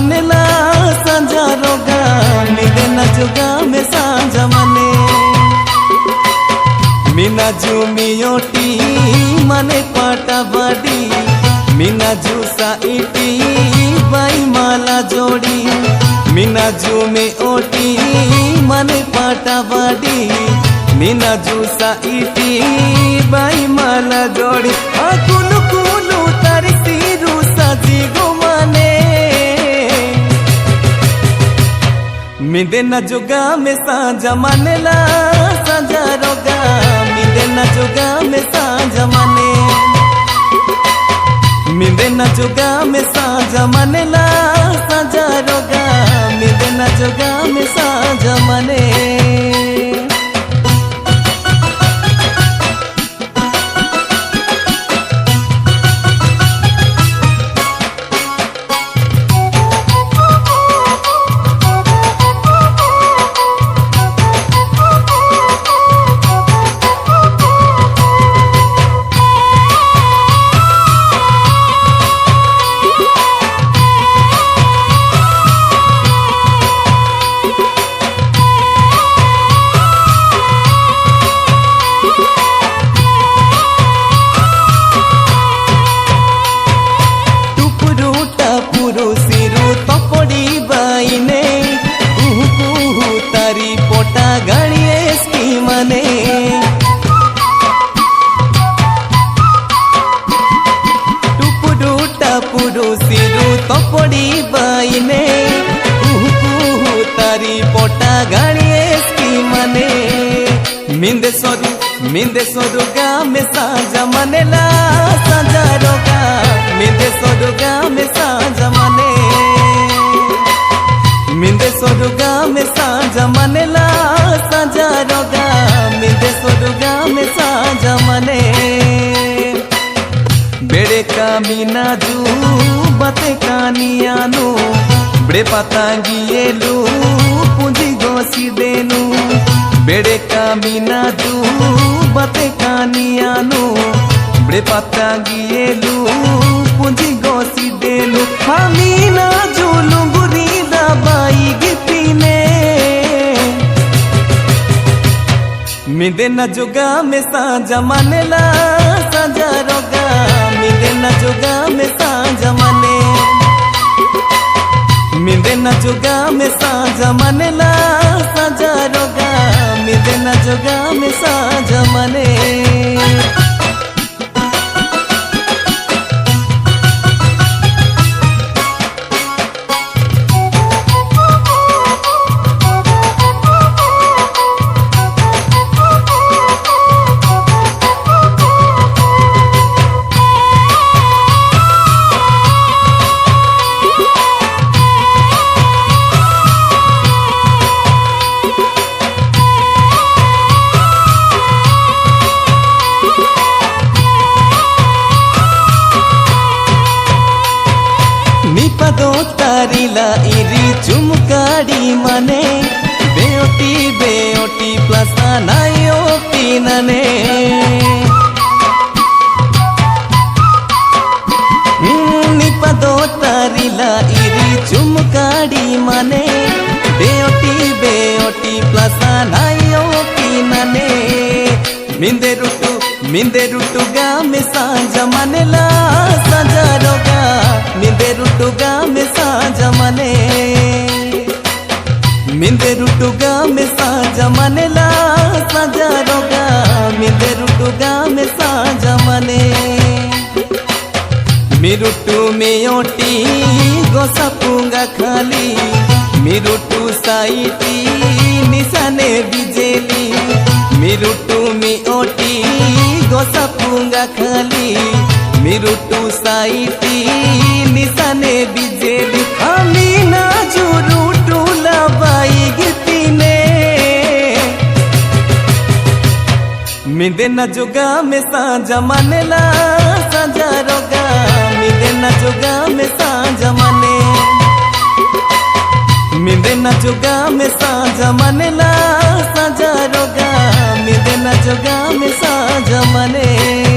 मानेला सांझा रोगा मिले न जुगा में सांझा माने मीना जुमियोटी माने पाटा बाड़ी मीना जूसा इटी बाई माला जोड़ी मीना जुमे ओटी माने पाटा बाड़ी मीना जूसा इटी बाई माला जोड़ी कुलू कुलू तारी सीरू साजी गो माने मिले न जुगा में सांझा मानेला सांझा रोगा मिले न जुगा में सांझा माने मिले न जुगा में सांझा मानेला सांझा रोगा मिले न जुगा में सांझा माने पड़ी बाईने तारी पोटा गाड़िए की मने मिंदे सोरुगा में सांझा मनेला सांझा रोगा मिंदे सोरुगा में सांझा मने मिंदे सोरुगा में सांझा मनेला सांझा रोगा मिंदे सोरुगा में सांझा मने बेड़े का मीना जू बते कानियानु बड़े पतंगियेलू पुंजी गोसी देनु बेड़े का मीना जू बते कानियानु बड़े पतंगियेलू पुंजी गोसी देनु मीना जू लुंगुरी दबाई गिपीने मिले न जुगा में सांझा मानेला सांझा रोगा मिले न जुगा में सांझा माने मिले न जुगा में सांझा मानेला सांझा रोगा मिले न जुगा में सांझा माने निपदो तारिला इरी चुमकाड़ी मने बेओटी बेओटी प्लसा नायो पीनने निपदो तारिला इरी चुमकाड़ी मने बेओटी बेओटी प्लसा नायो पीनने मिंदे रुटुगा में सांझा मनेला सांझा रोगा मिंदे रुटुगा में सांझा मने मिंदे रुटुगा में सांझा मनेला सांझा रोगा मिंदे रुटुगा में सांझा मने मिरुटू में ओटी गोसा पुंगा खाली मिरुटू साइटी निशाने बिजेली मिरुटू में ओटी गोसा पुंगा खाली मिरुटू साइटी निशाने बिजेली मीना जुरुटू लबाई गितीने मिले न जुगा में सांझा मानेला सांझा रोगा मिले न जुगा में सांझा माने मिले न जुगा में सांझा मानेला सांझा रोगा मिले न जुगा में सांझा माने।